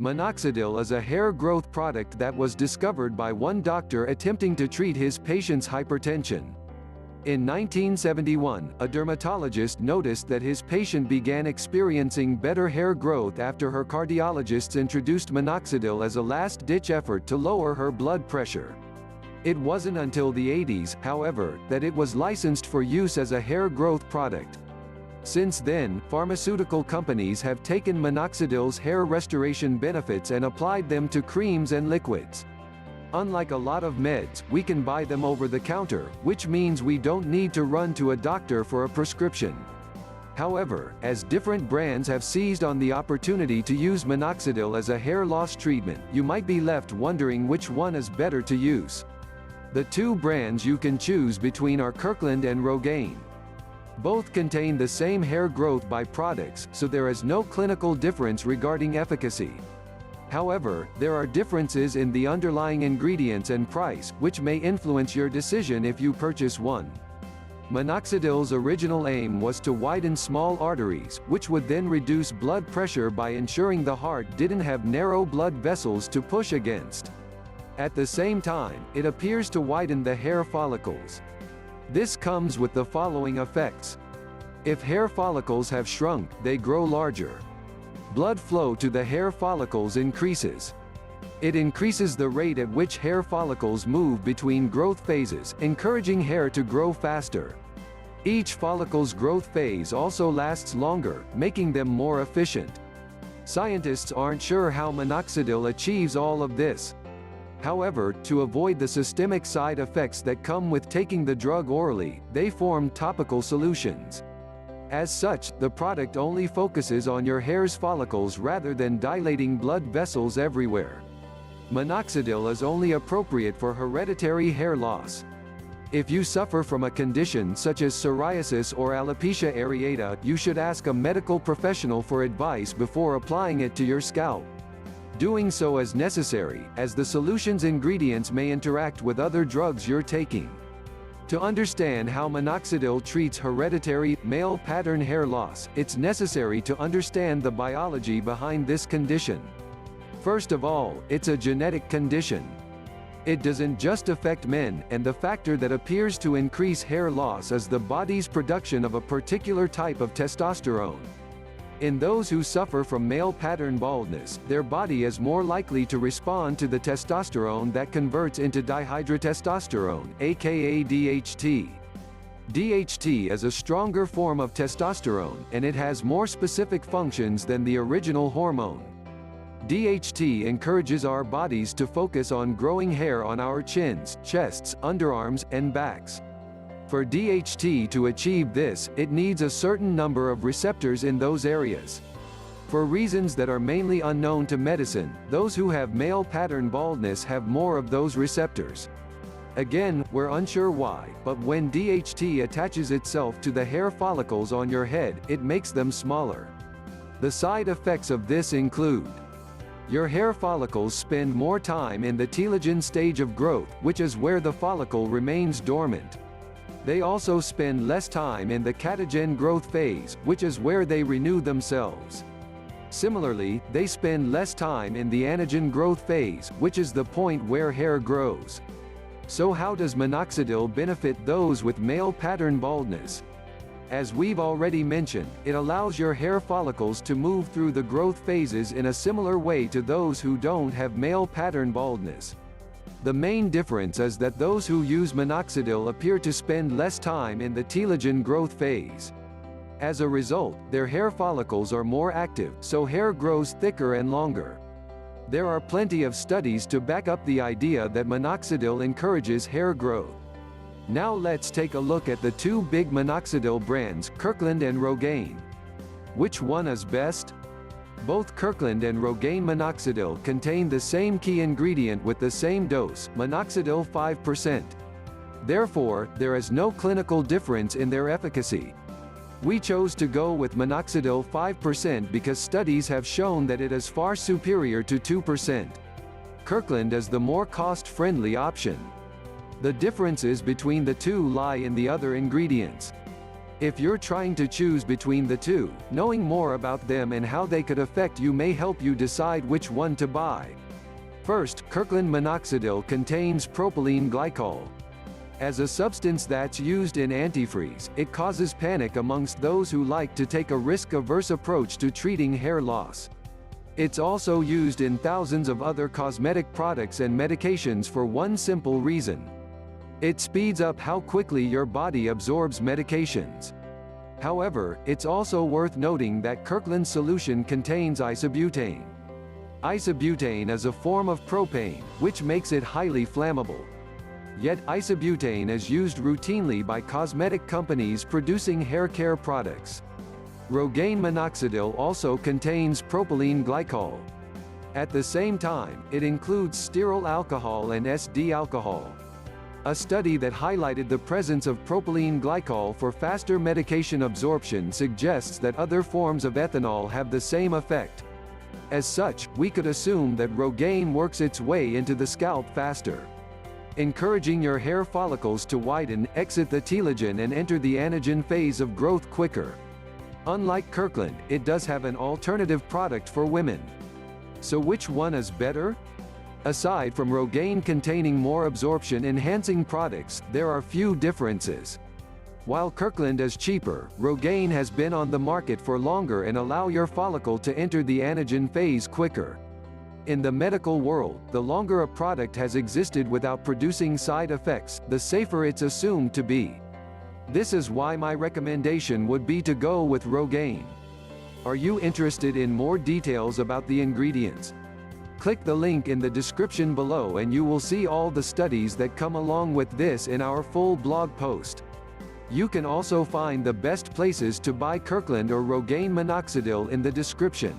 Minoxidil is a hair growth product that was discovered by one doctor attempting to treat his patient's hypertension. In 1971, a dermatologist noticed that his patient began experiencing better hair growth after her cardiologists introduced minoxidil as a last-ditch effort to lower her blood pressure. It wasn't until the 80s, however, that it was licensed for use as a hair growth product. Since then, pharmaceutical companies have taken minoxidil's hair restoration benefits and applied them to creams and liquids. Unlike a lot of meds, we can buy them over the counter, which means we don't need to run to a doctor for a prescription. However, as different brands have seized on the opportunity to use minoxidil as a hair loss treatment, you might be left wondering which one is better to use. The two brands you can choose between are Kirkland and Regrowth. Both contain the same hair growth byproducts, so there is no clinical difference regarding efficacy. However, there are differences in the underlying ingredients and price, which may influence your decision if you purchase one. Minoxidil's original aim was to widen small arteries, which would then reduce blood pressure by ensuring the heart didn't have narrow blood vessels to push against. At the same time, it appears to widen the hair follicles. This comes with the following effects. If hair follicles have shrunk, they grow larger. Blood flow to the hair follicles increases. It increases the rate at which hair follicles move between growth phases, encouraging hair to grow faster. Each follicle's growth phase also lasts longer, making them more efficient. Scientists aren't sure how minoxidil achieves all of this. However, to avoid the systemic side effects that come with taking the drug orally, they form topical solutions. As such, the product only focuses on your hair's follicles rather than dilating blood vessels everywhere. Minoxidil is only appropriate for hereditary hair loss. If you suffer from a condition such as psoriasis or alopecia areata, you should ask a medical professional for advice before applying it to your scalp. Doing so is necessary, as the solution's ingredients may interact with other drugs you're taking. To understand how minoxidil treats hereditary, male pattern hair loss, it's necessary to understand the biology behind this condition. First of all, it's a genetic condition. It doesn't just affect men, and the factor that appears to increase hair loss is the body's production of a particular type of testosterone. In those who suffer from male pattern baldness, their body is more likely to respond to the testosterone that converts into dihydrotestosterone, aka DHT. DHT is a stronger form of testosterone, and it has more specific functions than the original hormone. DHT encourages our bodies to focus on growing hair on our chins, chests, underarms, and backs. For DHT to achieve this, it needs a certain number of receptors in those areas. For reasons that are mainly unknown to medicine, those who have male pattern baldness have more of those receptors. Again, we're unsure why, but when DHT attaches itself to the hair follicles on your head, it makes them smaller. The side effects of this include: your hair follicles spend more time in the telogen stage of growth, which is where the follicle remains dormant. They also spend less time in the catagen growth phase, which is where they renew themselves. Similarly, they spend less time in the anagen growth phase, which is the point where hair grows. So how does minoxidil benefit those with male pattern baldness? As we've already mentioned, it allows your hair follicles to move through the growth phases in a similar way to those who don't have male pattern baldness. The main difference is that those who use minoxidil appear to spend less time in the telogen growth phase. As a result, their hair follicles are more active, so hair grows thicker and longer. There are plenty of studies to back up the idea that minoxidil encourages hair growth. Now let's take a look at the two big minoxidil brands, Kirkland and Regrowth. Which one is best? Both Kirkland and Regrowth minoxidil contain the same key ingredient with the same dose, minoxidil 5%. Therefore, there is no clinical difference in their efficacy. We chose to go with minoxidil 5% because studies have shown that it is far superior to 2%. Kirkland is the more cost-friendly option. The differences between the two lie in the other ingredients. If you're trying to choose between the two, knowing more about them and how they could affect you may help you decide which one to buy. First, Kirkland Minoxidil contains propylene glycol. As a substance that's used in antifreeze, it causes panic amongst those who like to take a risk-averse approach to treating hair loss. It's also used in thousands of other cosmetic products and medications for one simple reason. It speeds up how quickly your body absorbs medications. However, it's also worth noting that Kirkland's solution contains isobutane. Isobutane is a form of propane, which makes it highly flammable. Yet, isobutane is used routinely by cosmetic companies producing hair care products. Rogaine minoxidil also contains propylene glycol. At the same time, it includes stearyl alcohol and SD alcohol. A study that highlighted the presence of propylene glycol for faster medication absorption suggests that other forms of ethanol have the same effect. As such, we could assume that Rogaine works its way into the scalp faster, encouraging your hair follicles to widen, exit the telogen and enter the anagen phase of growth quicker. Unlike Kirkland, it does have an alternative product for women. So which one is better? Aside from Rogaine containing more absorption-enhancing products, there are few differences. While Kirkland is cheaper, Rogaine has been on the market for longer and allow your follicle to enter the anagen phase quicker. In the medical world, the longer a product has existed without producing side effects, the safer it's assumed to be. This is why my recommendation would be to go with Rogaine. Are you interested in more details about the ingredients? Click the link in the description below and you will see all the studies that come along with this in our full blog post. You can also find the best places to buy Kirkland or Rogaine minoxidil in the description.